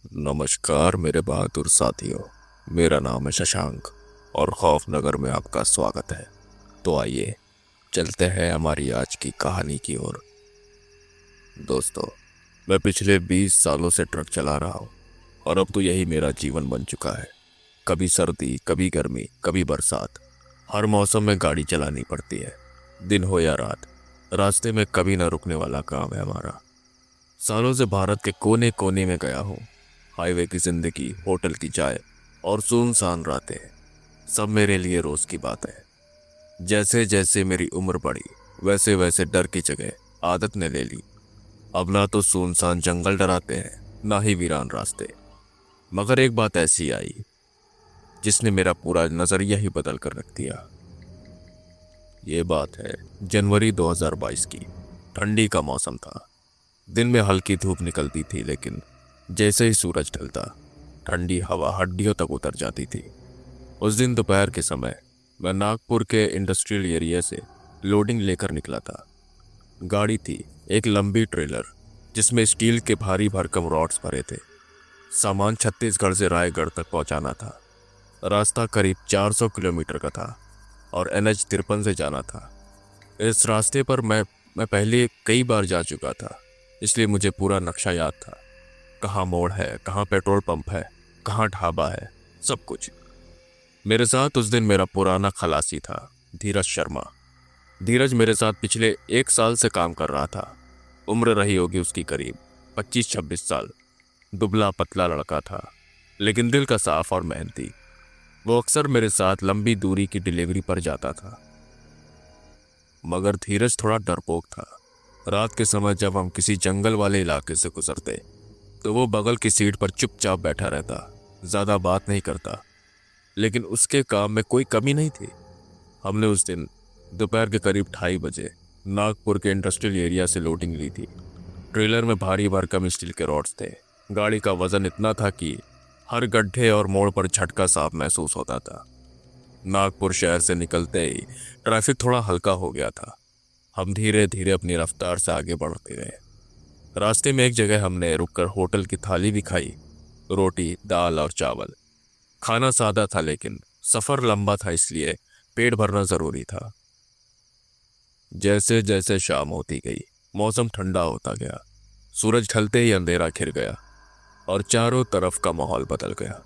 नमस्कार मेरे बहादुर साथियों। मेरा नाम है शशांक और खौफनगर में आपका स्वागत है। तो आइए चलते हैं हमारी आज की कहानी की ओर। दोस्तों, मैं पिछले 20 सालों से ट्रक चला रहा हूँ और अब तो यही मेरा जीवन बन चुका है। कभी सर्दी, कभी गर्मी, कभी बरसात, हर मौसम में गाड़ी चलानी पड़ती है। दिन हो या रात, रास्ते में कभी न रुकने वाला काम है हमारा। सालों से भारत के कोने कोने में गया हूँ। हाईवे की जिंदगी, होटल की चाय और सुनसान रातें, सब मेरे लिए रोज की बात है। जैसे जैसे मेरी उम्र बढ़ी, वैसे वैसे डर की जगह आदत ने ले ली। अब ना तो सुनसान जंगल डराते हैं, ना ही वीरान रास्ते। मगर एक बात ऐसी आई जिसने मेरा पूरा नजरिया ही बदल कर रख दिया। ये बात है जनवरी 2022 की। ठंडी का मौसम था। दिन में हल्की धूप निकलती थी, लेकिन जैसे ही सूरज ढलता, ठंडी हवा हड्डियों तक उतर जाती थी। उस दिन दोपहर के समय मैं नागपुर के इंडस्ट्रियल एरिया से लोडिंग लेकर निकला था। गाड़ी थी एक लंबी ट्रेलर, जिसमें स्टील के भारी भरकम रॉड्स भरे थे। सामान छत्तीसगढ़ से रायगढ़ तक पहुंचाना था। रास्ता करीब 400 किलोमीटर का था और NH 53 से जाना था। इस रास्ते पर मैं पहले कई बार जा चुका था, इसलिए मुझे पूरा नक्शा याद था। कहाँ मोड़ है, कहाँ पेट्रोल पंप है, कहाँ ढाबा है, सब कुछ। मेरे साथ उस दिन मेरा पुराना खलासी था, धीरज शर्मा। धीरज मेरे साथ पिछले 1 साल से काम कर रहा था। उम्र रही होगी उसकी करीब 25-26 साल। दुबला पतला लड़का था, लेकिन दिल का साफ और मेहनती। वो अक्सर मेरे साथ लंबी दूरी की डिलीवरी पर जाता था। मगर धीरज थोड़ा डरपोक था। रात के समय जब हम किसी जंगल वाले इलाके से गुजरते, तो वो बगल की सीट पर चुपचाप बैठा रहता। ज्यादा बात नहीं करता, लेकिन उसके काम में कोई कमी नहीं थी। हमने उस दिन दोपहर के करीब 2:30 बजे नागपुर के इंडस्ट्रियल एरिया से लोडिंग ली थी। ट्रेलर में भारी भरकम स्टील के रॉड्स थे। गाड़ी का वजन इतना था कि हर गड्ढे और मोड़ पर झटका साफ महसूस होता था। नागपुर शहर से निकलते ही ट्रैफिक थोड़ा हल्का हो गया था। हम धीरे धीरे अपनी रफ्तार से आगे बढ़ते गए। रास्ते में एक जगह हमने रुककर होटल की थाली भी खाई। रोटी, दाल और चावल। खाना सादा था, लेकिन सफर लंबा था, इसलिए पेट भरना जरूरी था। जैसे जैसे शाम होती गई, मौसम ठंडा होता गया। सूरज ढलते ही अंधेरा घिर गया और चारों तरफ का माहौल बदल गया।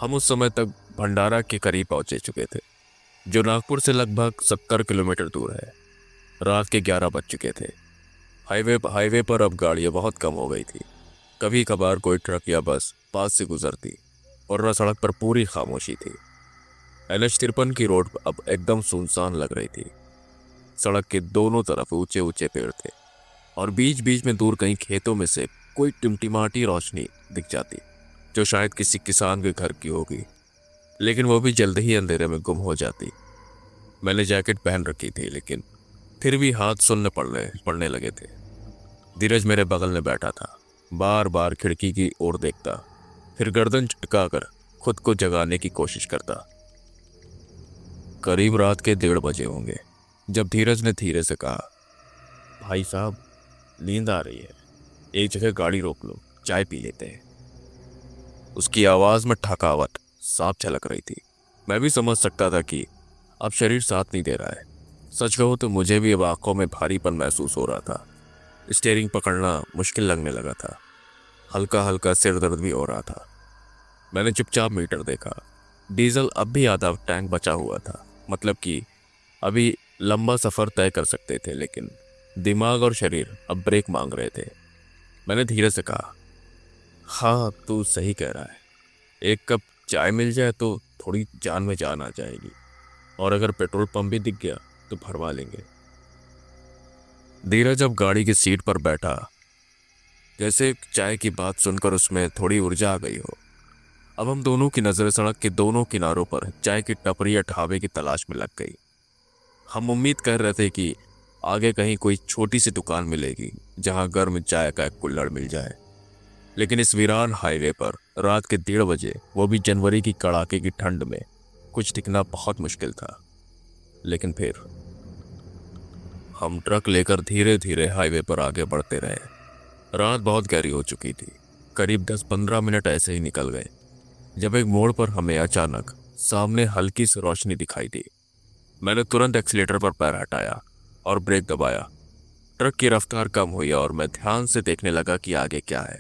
हम उस समय तक भंडारा के करीब पहुंचे चुके थे, जो नागपुर से लगभग 70 किलोमीटर दूर है। रात के 11 बज चुके थे। हाईवे पर अब गाड़ियां बहुत कम हो गई थी। कभी कभार कोई ट्रक या बस पास से गुजरती, और सड़क पर पूरी खामोशी थी। NH 53 की रोड अब एकदम सुनसान लग रही थी। सड़क के दोनों तरफ ऊंचे ऊंचे पेड़ थे और बीच बीच में दूर कहीं खेतों में से कोई टिमटिमाती रोशनी दिख जाती, जो शायद किसी किसान के घर की होगी, लेकिन वो भी जल्द ही अंधेरे में गुम हो जाती। मैंने जैकेट पहन रखी थी, लेकिन फिर भी हाथ सुनने पड़ने लगे थे। धीरज मेरे बगल में बैठा था, बार बार खिड़की की ओर देखता, फिर गर्दन झुकाकर खुद को जगाने की कोशिश करता। करीब रात के 1:30 बजे होंगे जब धीरज ने धीरे से कहा, भाई साहब, नींद आ रही है, एक जगह गाड़ी रोक लो, चाय पी लेते हैं। उसकी आवाज में थकावट साफ झलक रही थी। मैं भी समझ सकता था कि अब शरीर साथ नहीं दे रहा है। सच कहो तो मुझे भी अब आंखों में भारीपन महसूस हो रहा था। स्टीयरिंग पकड़ना मुश्किल लगने लगा था। हल्का हल्का सिर दर्द भी हो रहा था। मैंने चुपचाप मीटर देखा। डीजल अब भी आधा टैंक बचा हुआ था, मतलब कि अभी लंबा सफर तय कर सकते थे, लेकिन दिमाग और शरीर अब ब्रेक मांग रहे थे। मैंने धीरे से कहा, हाँ तू सही कह रहा है, एक कप चाय मिल जाए तो थोड़ी जान में जान आ जाएगी, और अगर पेट्रोल पंप भी दिख गया तो भरवा लेंगे। धीरज अब गाड़ी की सीट पर बैठा, जैसे चाय की बात सुनकर उसमें थोड़ी ऊर्जा आ गई हो। अब हम दोनों की नजरें सड़क के दोनों किनारों पर चाय की टपरी या ढाबे की तलाश में लग गई। हम उम्मीद कर रहे थे कि आगे कहीं कोई छोटी सी दुकान मिलेगी जहां गर्म चाय का एक कुल्हड़ मिल जाए, लेकिन इस वीरान हाईवे पर रात के 1:30 बजे, वो भी जनवरी की कड़ाके की ठंड में, कुछ दिखना बहुत मुश्किल था। लेकिन फिर हम ट्रक लेकर धीरे धीरे हाईवे पर आगे बढ़ते रहे। रात बहुत गहरी हो चुकी थी। करीब 10-15 मिनट ऐसे ही निकल गए जब एक मोड़ पर हमें अचानक सामने हल्की सी रोशनी दिखाई दी। मैंने तुरंत एक्सीलेटर पर पैर हटाया और ब्रेक दबाया। ट्रक की रफ्तार कम हुई और मैं ध्यान से देखने लगा कि आगे क्या है।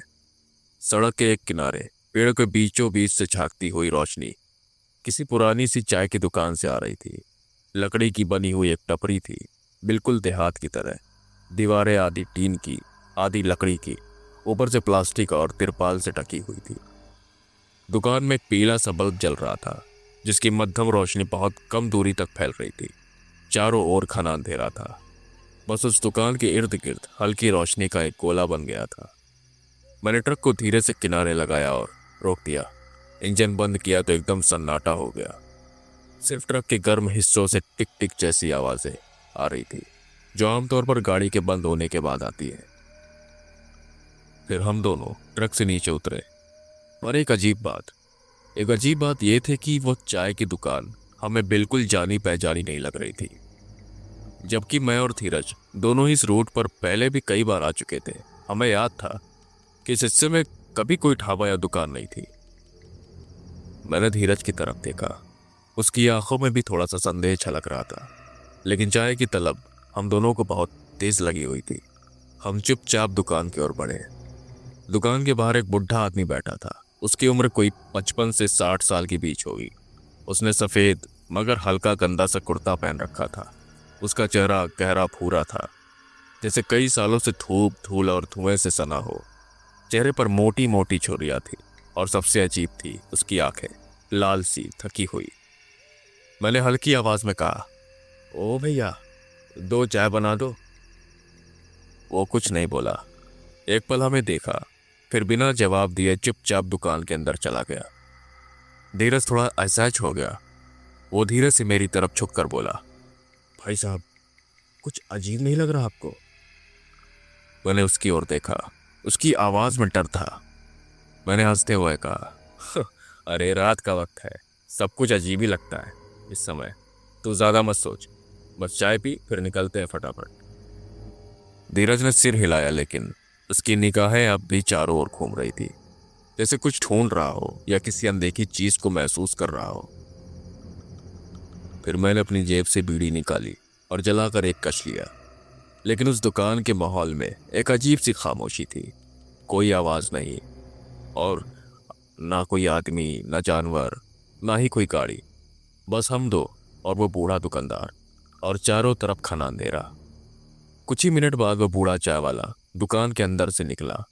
सड़क के एक किनारे पेड़ के बीचों बीच से झांकती हुई रोशनी किसी पुरानी सी चाय की दुकान से आ रही थी। लकड़ी की बनी हुई एक टपरी थी, बिल्कुल देहात की तरह। दीवारें आधी टीन की, आधी लकड़ी की, ऊपर से प्लास्टिक और तिरपाल से ढकी हुई थी। दुकान में एक पीला सा बल्ब जल रहा था, जिसकी मध्यम रोशनी बहुत कम दूरी तक फैल रही थी। चारों ओर घना अंधेरा था। बस उस दुकान के इर्द गिर्द हल्की रोशनी का एक गोला बन गया था। मैंने ट्रक को धीरे से किनारे लगाया और रोक दिया। इंजन बंद किया तो एकदम सन्नाटा हो गया। सिर्फ ट्रक के गर्म हिस्सों से टिक टिक जैसी आवाजें आ रही थी, जो आमतौर पर गाड़ी के बंद होने के बाद आती है। फिर हम दोनों ट्रक से नीचे उतरे और एक अजीब बात यह थी कि वो चाय की दुकान हमें बिल्कुल जानी पहचानी नहीं लग रही थी, जबकि मैं और धीरज दोनों ही इस रूट पर पहले भी कई बार आ चुके थे। हमें याद था कि इस हिस्से में कभी कोई ढाबा या दुकान नहीं थी। मैंने धीरज की तरफ देखा। उसकी आंखों में भी थोड़ा सा संदेह छलक रहा था, लेकिन चाय की तलब हम दोनों को बहुत तेज लगी हुई थी। हम चुपचाप दुकान की ओर बढ़े। दुकान के बाहर एक बुढ़ा आदमी बैठा था। उसकी उम्र कोई 55 से 60 साल के बीच होगी। उसने सफेद मगर हल्का गंदा सा कुर्ता पहन रखा था। उसका चेहरा गहरा भूरा था, जैसे कई सालों से धूप, धूल और धुएं से सना हो। चेहरे पर मोटी मोटी झुर्रियां थी और सबसे अजीब थी उसकी आंखें, लाल सी थकी हुई। मैंने हल्की आवाज में कहा, ओ भैया, 2 चाय बना दो। वो कुछ नहीं बोला। एक पल हमें देखा, फिर बिना जवाब दिए चुपचाप दुकान के अंदर चला गया। धीरज थोड़ा असहज हो गया। वो धीरे से मेरी तरफ झुक कर बोला, भाई साहब, कुछ अजीब नहीं लग रहा आपको? मैंने उसकी ओर देखा। उसकी आवाज में डर था। मैंने हंसते हुए कहा, अरे रात का वक्त है, सब कुछ अजीब ही लगता है इस समय। तू ज्यादा मत सोच, बस चाय पी, फिर निकलते हैं फटाफट। धीरज ने सिर हिलाया, लेकिन उसकी निगाहें अब भी चारों ओर घूम रही थी, जैसे कुछ ढूंढ रहा हो या किसी अनदेखी चीज को महसूस कर रहा हो। फिर मैंने अपनी जेब से बीड़ी निकाली और जलाकर एक कश लिया, लेकिन उस दुकान के माहौल में एक अजीब सी खामोशी थी। कोई आवाज नहीं, और ना कोई आदमी, ना जानवर, ना ही कोई गाड़ी। बस हम दो और वो बूढ़ा दुकानदार, और चारों तरफ घना अंधेरा। कुछ ही मिनट बाद वो बूढ़ा चाय वाला दुकान के अंदर से निकला।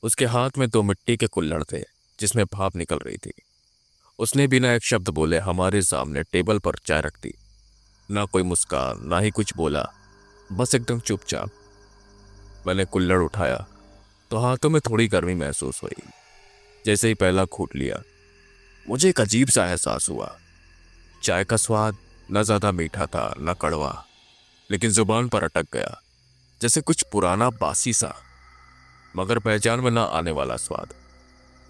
उसके हाथ में 2 मिट्टी के कुल्हड़ थे, जिसमें भाप निकल रही थी। उसने बिना एक शब्द बोले हमारे सामने टेबल पर चाय रख दी। ना कोई मुस्कान, ना ही कुछ बोला, बस एकदम चुपचाप। मैंने कुल्हड़ उठाया तो हाथों में थोड़ी गर्मी महसूस हुई। जैसे ही पहला घूंट लिया, मुझे एक अजीब सा एहसास हुआ। चाय का स्वाद न ज्यादा मीठा था, न कड़वा, लेकिन जुबान पर अटक गया, जैसे कुछ पुराना बासी सा, मगर पहचान में ना आने वाला स्वाद।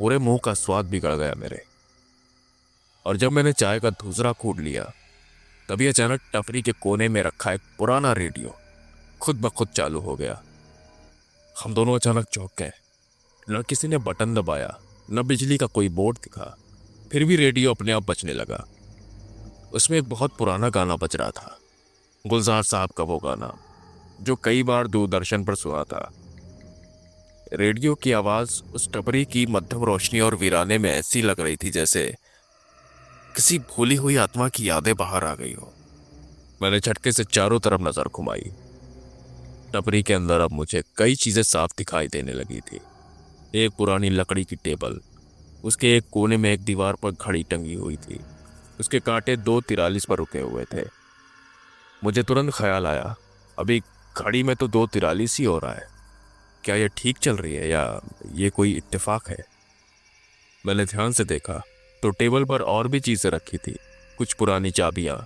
पूरे मुंह का स्वाद बिगड़ गया मेरे। और जब मैंने चाय का दूसरा घूंट लिया, तभी अचानक टपरी के कोने में रखा एक पुराना रेडियो खुद ब खुद चालू हो गया। हम दोनों अचानक चौंक गए। न किसी ने बटन दबाया, न बिजली का कोई बोर्ड दिखा, फिर भी रेडियो अपने आप बजने लगा। उसमें एक बहुत पुराना गाना बज रहा था, गुलजार साहब का वो गाना जो कई बार दूरदर्शन पर सुना था। रेडियो की आवाज उस टपरी की मध्यम रोशनी और वीराने में ऐसी लग रही थी जैसे किसी भूली हुई आत्मा की यादें बाहर आ गई हो। मैंने झटके से चारों तरफ नजर घुमाई। टपरी के अंदर अब मुझे कई चीजें साफ दिखाई देने लगी थी। एक पुरानी लकड़ी की टेबल, उसके एक कोने में एक दीवार पर घड़ी टंगी हुई थी। उसके कांटे 2:43 पर रुके हुए थे। मुझे तुरंत ख्याल आया, अभी घड़ी में तो 2:43 ही हो रहा है। क्या यह ठीक चल रही है या ये कोई इत्तेफाक है? मैंने ध्यान से देखा तो टेबल पर और भी चीजें रखी थी। कुछ पुरानी चाबियां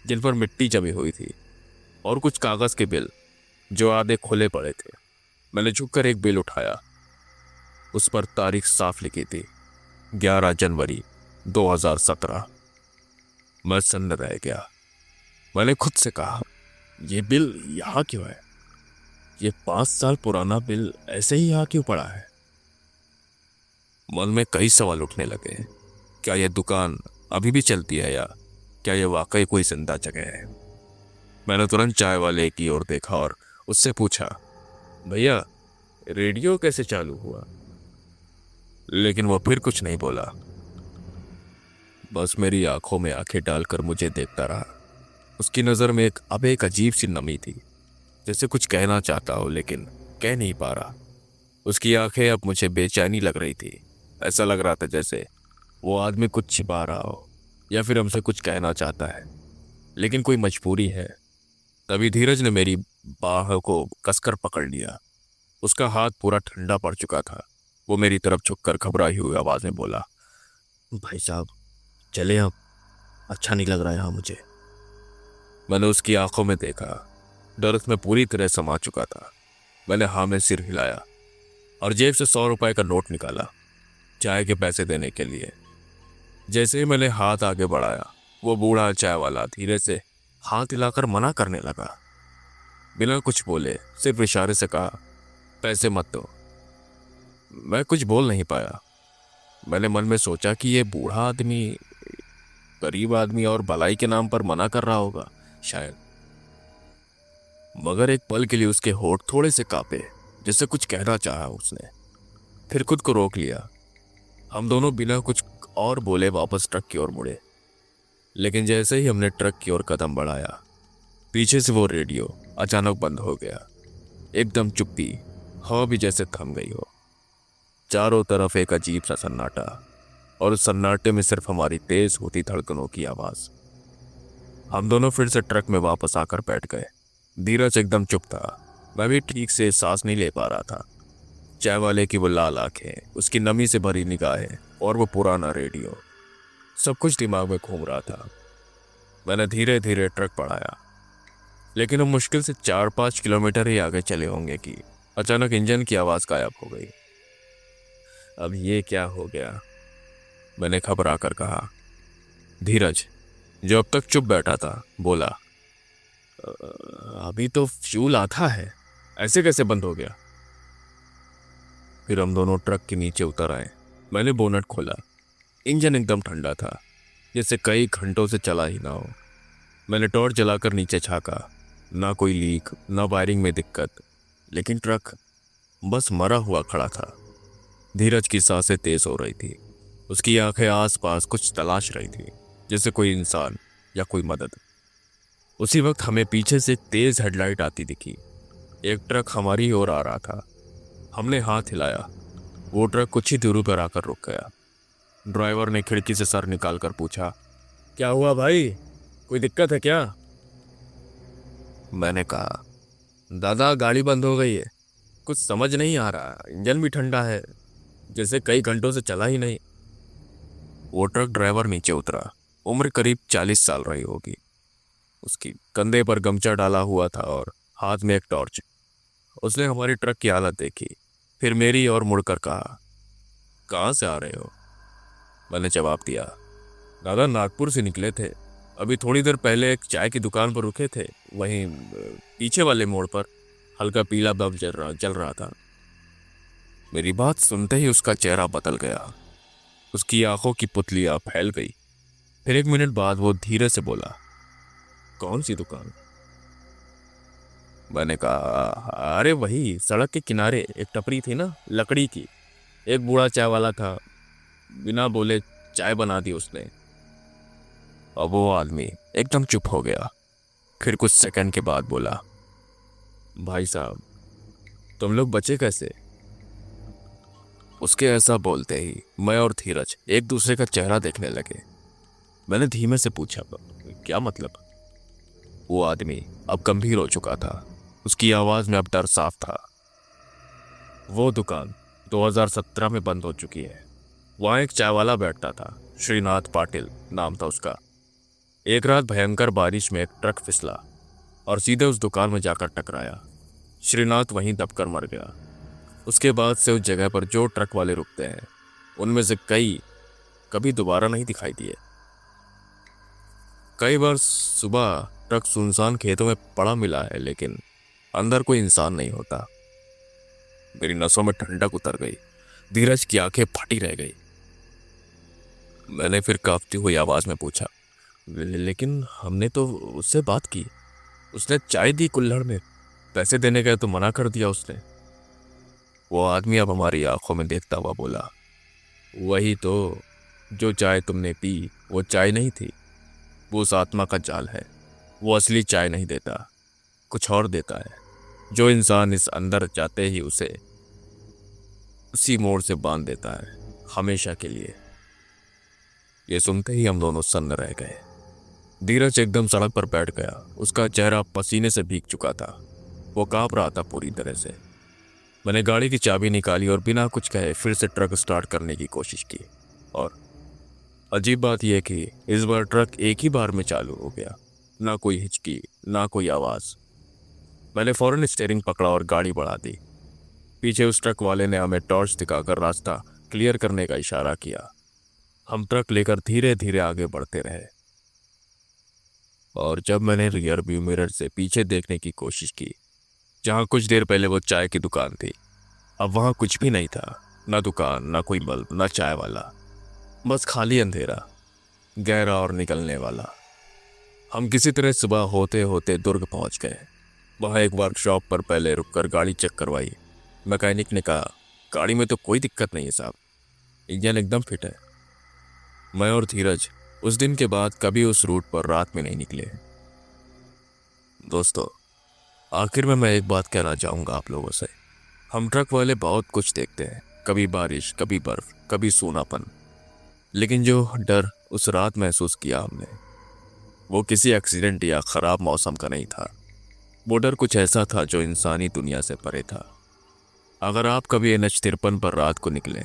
जिन पर मिट्टी जमी हुई थी, और कुछ कागज के बिल जो आधे खुले पड़े थे। मैंने झुककर एक बिल उठाया। उस पर तारीख साफ लिखी थी, 11 जनवरी 2017। मैं सन्न रह गया। मैंने खुद से कहा, यह बिल यहाँ क्यों है? ये 5 साल पुराना बिल ऐसे ही यहाँ क्यों पड़ा है? मन में कई सवाल उठने लगे। क्या यह दुकान अभी भी चलती है या क्या यह वाकई कोई जिंदा जगह है? मैंने तुरंत चाय वाले की ओर देखा और उससे पूछा, भैया रेडियो कैसे चालू हुआ? लेकिन वो फिर कुछ नहीं बोला, बस मेरी आंखों में आंखें डालकर मुझे देखता रहा। उसकी नज़र में एक अजीब सी नमी थी, जैसे कुछ कहना चाहता हो लेकिन कह नहीं पा रहा। उसकी आंखें अब मुझे बेचैनी लग रही थी। ऐसा लग रहा था जैसे वो आदमी कुछ छिपा रहा हो या फिर हमसे कुछ कहना चाहता है, लेकिन कोई मजबूरी है। तभी धीरज ने मेरी बाह को कसकर पकड़ लिया। उसका हाथ पूरा ठंडा पड़ चुका था। वो मेरी तरफ झुककर घबराई हुई आवाज में बोला, भाई साहब चले अब, अच्छा नहीं लग रहा यहाँ मुझे। मैंने उसकी आंखों में देखा, डर उसमें पूरी तरह समा चुका था। मैंने हाँ में सिर हिलाया और जेब से 100 रुपए का नोट निकाला चाय के पैसे देने के लिए। जैसे ही मैंने हाथ आगे बढ़ाया, वो बूढ़ा चाय वाला धीरे से हाथ हिलाकर मना करने लगा। बिना कुछ बोले सिर्फ इशारे से कहा, पैसे मत दो। मैं कुछ बोल नहीं पाया। मैंने मन में सोचा कि ये बूढ़ा आदमी गरीब आदमी और भलाई के नाम पर मना कर रहा होगा शायद। मगर एक पल के लिए उसके होठ थोड़े से कांपे, जैसे कुछ कहना चाहा उसने। फिर खुद को रोक लिया। हम दोनों बिना कुछ और बोले वापस ट्रक की ओर मुड़े। लेकिन जैसे ही हमने ट्रक की ओर कदम बढ़ाया, पीछे से वो रेडियो अचानक बंद हो गया। एकदम चुप्पी, हवा भी जैसे थम गई हो। चारों तरफ एक अजीब सा सन्नाटा, और उस सन्नाटे में सिर्फ हमारी तेज होती धड़कनों की आवाज। हम दोनों फिर से ट्रक में वापस आकर बैठ गए। धीरज एकदम चुप था। मैं भी ठीक से सांस नहीं ले पा रहा था। चाय वाले की वो लाल आंखें, उसकी नमी से भरी निगाहें और वो पुराना रेडियो, सब कुछ दिमाग में घूम रहा था। मैंने धीरे धीरे ट्रक बढ़ाया, लेकिन हम मुश्किल से 4-5 किलोमीटर ही आगे चले होंगे कि अचानक इंजन की आवाज गायब हो गई। अब ये क्या हो गया? मैंने घबरा कर कहा। धीरज, जो अब तक चुप बैठा था, बोला, अभी तो फ्यूल आता है, ऐसे कैसे बंद हो गया?" फिर हम दोनों ट्रक के नीचे उतर आए। मैंने बोनट खोला। इंजन एकदम ठंडा था, जैसे कई घंटों से चला ही ना हो। मैंने टॉर्च जलाकर नीचे झांका। ना कोई लीक, ना वायरिंग में दिक्कत, लेकिन ट्रक बस मरा हुआ खड़ा था। धीरज की सांसें तेज हो रही थी। उसकी आंखें आसपास कुछ तलाश रही थी, जैसे कोई इंसान या कोई मदद। उसी वक्त हमें पीछे से एक तेज हेडलाइट आती दिखी। एक ट्रक हमारी ओर आ रहा था। हमने हाथ हिलाया। वो ट्रक कुछ ही दूरी पर आकर रुक गया। ड्राइवर ने खिड़की से सर निकालकर पूछा, क्या हुआ भाई, कोई दिक्कत है क्या? मैंने कहा, दादा गाड़ी बंद हो गई है, कुछ समझ नहीं आ रहा, इंजन भी ठंडा है, जैसे कई घंटों से चला ही नहीं। वो ट्रक ड्राइवर नीचे उतरा। उम्र करीब 40 साल रही होगी। उसकी कंधे पर गमछा डाला हुआ था और हाथ में एक टॉर्च। उसने हमारी ट्रक की हालत देखी, फिर मेरी और मुड़कर कहा, कहाँ से आ रहे हो? मैंने जवाब दिया, दादा नागपुर से निकले थे, अभी थोड़ी देर पहले एक चाय की दुकान पर रुके थे, वहीं पीछे वाले मोड़ पर हल्का पीला बल्ब जल रहा था। मेरी बात सुनते ही उसका चेहरा बदल गया। उसकी आंखों की पुतलियां फैल गई। फिर 1 मिनट बाद वो धीरे से बोला, कौन सी दुकान? मैंने कहा, अरे वही सड़क के किनारे एक टपरी थी ना, लकड़ी की। एक बूढ़ा चाय वाला था, बिना बोले चाय बना दी उसने। अब वो आदमी एकदम चुप हो गया। फिर कुछ सेकंड के बाद बोला, भाई साहब तुम लोग बचे कैसे? उसके ऐसा बोलते ही मैं और धीरज एक दूसरे का चेहरा देखने लगे। मैंने धीमे से पूछा, क्या मतलब? वो आदमी अब गंभीर हो चुका था। उसकी आवाज में अब डर साफ था। वो दुकान 2017 में बंद हो चुकी है। वहां एक चाय वाला बैठता था, श्रीनाथ पाटिल नाम था उसका। एक रात भयंकर बारिश में एक ट्रक फिसला और सीधे उस दुकान में जाकर टकराया। श्रीनाथ वहीं दबकर मर गया। उसके बाद से उस जगह पर जो ट्रक वाले रुकते हैं, उनमें से कई कभी दोबारा नहीं दिखाई दिए। कई बार सुबह ट्रक सुनसान खेतों में पड़ा मिला है, लेकिन अंदर कोई इंसान नहीं होता। मेरी नसों में ठंडक उतर गई। धीरज की आंखें फटी रह गई। मैंने फिर कांपती हुई आवाज में पूछा, लेकिन हमने तो उससे बात की, उसने चाय दी कुल्हड़ में, पैसे देने गए तो मना कर दिया उसने। वो आदमी अब हमारी आंखों में देखता हुआ बोला, वही तो, जो चाय तुमने पी वो चाय नहीं थी, वो उस आत्मा का जाल है। वो असली चाय नहीं देता, कुछ और देता है, जो इंसान इस अंदर जाते ही उसे उसी मोड़ से बांध देता है, हमेशा के लिए। ये सुनते ही हम दोनों सन्न रह गए। धीरज एकदम सड़क पर बैठ गया। उसका चेहरा पसीने से भीग चुका था, वो कांप रहा था पूरी तरह से। मैंने गाड़ी की चाबी निकाली और बिना कुछ कहे फिर से ट्रक स्टार्ट करने की कोशिश की, और अजीब बात यह कि इस बार ट्रक एक ही बार में चालू हो गया। ना कोई हिचकी, ना कोई आवाज। मैंने फौरन स्टीयरिंग पकड़ा और गाड़ी बढ़ा दी। पीछे उस ट्रक वाले ने हमें टॉर्च दिखाकर रास्ता क्लियर करने का इशारा किया। हम ट्रक लेकर धीरे धीरे आगे बढ़ते रहे, और जब मैंने रियर व्यू मिरर से पीछे देखने की कोशिश की, जहां कुछ देर पहले वो चाय की दुकान थी, अब वहां कुछ भी नहीं था। ना दुकान, ना कोई बल्ब, ना चाय वाला, बस खाली अंधेरा, गहरा और निकलने वाला। हम किसी तरह सुबह होते होते दुर्ग पहुंच गए। वहां एक वर्कशॉप पर पहले रुककर गाड़ी चेक करवाई। मैकेनिक ने कहा, गाड़ी में तो कोई दिक्कत नहीं है साहब, इंजन एकदम फिट है। मैं और धीरज उस दिन के बाद कभी उस रूट पर रात में नहीं निकले। दोस्तों, आखिर में मैं एक बात कहना चाहूंगा आप लोगों से। हम ट्रक वाले बहुत कुछ देखते हैं, कभी बारिश, कभी बर्फ, कभी सूनापन, लेकिन जो डर उस रात महसूस किया हमने, वो किसी एक्सीडेंट या खराब मौसम का नहीं था। वो डर कुछ ऐसा था जो इंसानी दुनिया से परे था। अगर आप कभी NH-53 पर रात को निकले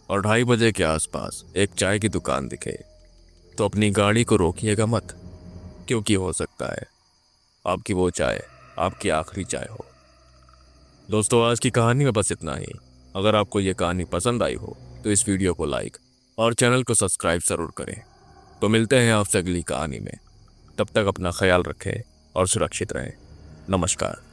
और 2:30 बजे के आसपास एक चाय की दुकान दिखे, तो अपनी गाड़ी को रोकिएगा मत, क्योंकि हो सकता है आपकी वो चाय आपकी आखिरी चाय हो। दोस्तों, आज की कहानी में बस इतना ही। अगर आपको ये कहानी पसंद आई हो तो इस वीडियो को लाइक और चैनल को सब्सक्राइब जरूर करें। तो मिलते हैं आपसे अगली कहानी में। तब तक अपना ख्याल रखें और सुरक्षित रहें। नमस्कार।